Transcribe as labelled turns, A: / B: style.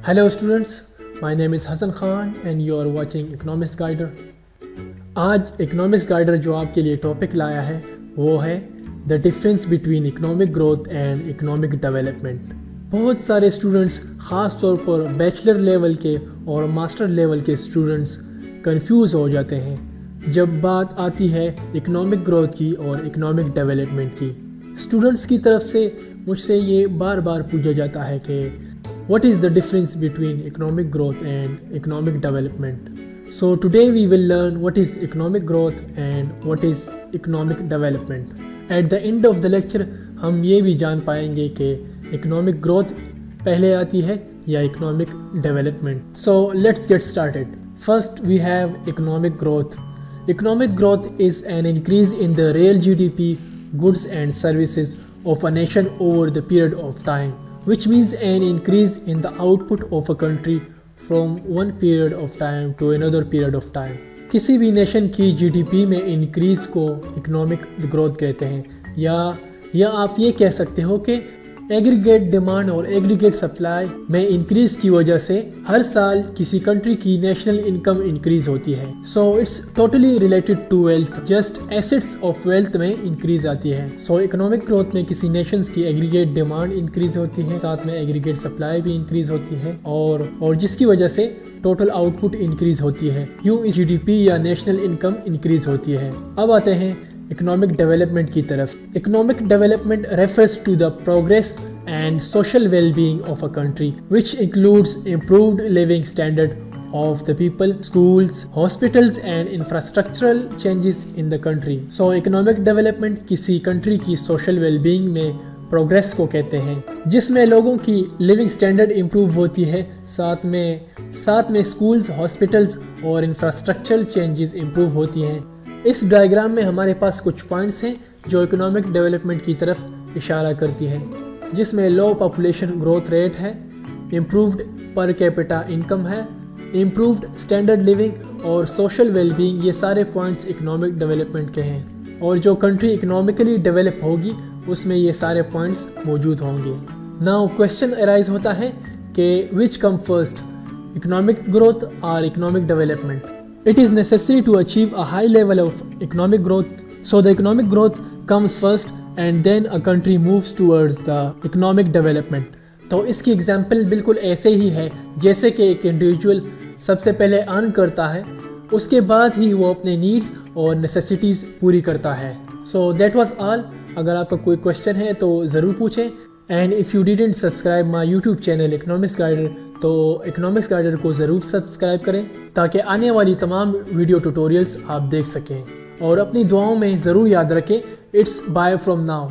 A: Hello students, my name is Hassan Khan and you are watching Economics Guider। आज Economics Guider जो आपके लिए topic लाया है वो है the difference between economic growth and economic development. बहुत सारे स्टूडेंट्स ख़ास तौर पर बैचलर लेवल के और मास्टर लेवल के स्टूडेंट्स कंफ्यूज हो जाते हैं जब बात आती है इकोनॉमिक ग्रोथ की और इकोनॉमिक डेवलपमेंट की। स्टूडेंट्स की तरफ से मुझसे ये बार बार पूछा जाता है कि what is the difference between economic growth and economic development? So today we will learn what is economic growth and what is economic development. At the end of the lecture हम ये भी जान पाएंगे कि economic growth पहले आती है या economic development. So let's get started. First we have economic growth. Economic growth is an increase in the real GDP, goods and services of a nation over the period of time, which means an increase in the output of a country from one period of time to another period of time. किसी भी nation की GDP में increase को economic growth कहते हैं या आप ये कह सकते हो कि एग्रीगेट डिमांड और एग्रीगेट सप्लाई में इंक्रीज की वजह से हर साल किसी कंट्री की नेशनल इनकम इंक्रीज होती है। So it's totally related to wealth, just assets of wealth में इंक्रीज आती है। सो इकोनॉमिक ग्रोथ में किसी नेशंस की एग्रीगेट डिमांड इंक्रीज होती है, साथ में एग्रीगेट सप्लाई भी इंक्रीज होती है और जिसकी वजह से टोटल आउटपुट इंक्रीज होती है। यूं जीडीपी या नेशनल इनकम इंक्रीज होती है। अब आते हैं इकोनॉमिक डेवलपमेंट की तरफ। Economic development refers to the progress and social wellbeing of a country which includes improved living standard of the people, schools, hospitals and infrastructural changes in the country. So economic development किसी country की social wellbeing में progress को कहते हैं, जिसमें लोगों की living standard improve होती है, साथ में स्कूल्स, हॉस्पिटल्स और इंफ्रास्ट्रक्चरल चेंजेस इम्प्रूव होती हैं। इस डायग्राम में हमारे पास कुछ पॉइंट्स हैं जो इकोनॉमिक डेवलपमेंट की तरफ इशारा करती हैं, जिसमें लो पॉपुलेशन ग्रोथ रेट है, इम्प्रूव्ड पर कैपिटा इनकम है, इम्प्रूव्ड स्टैंडर्ड लिविंग और सोशल वेलबीइंग। ये सारे पॉइंट्स इकोनॉमिक डेवलपमेंट के हैं और जो कंट्री इकोनॉमिकली डेवलप होगी उसमें ये सारे पॉइंट्स मौजूद होंगे। नाउ क्वेश्चन अराइज होता है कि विच कम फर्स्ट, इकोनॉमिक ग्रोथ और economic development? It is necessary to achieve a high level of economic growth, so the economic growth comes first and then a country moves towards the economic development. तो इसकी example बिल्कुल ऐसे ही है जैसे कि एक individual सबसे पहले अर्न करता है, उसके बाद ही वो अपने नीड्स और नेसेसिटीज़ पूरी करता है। So that was all. अगर आपका कोई क्वेश्चन है तो ज़रूर पूछें। And if you didn't subscribe my YouTube channel Economics Guider तो इकोनॉमिक्स गाइडर को ज़रूर सब्सक्राइब करें ताकि आने वाली तमाम वीडियो ट्यूटोरियल्स आप देख सकें। और अपनी दुआओं में ज़रूर याद रखें। It's bye from now.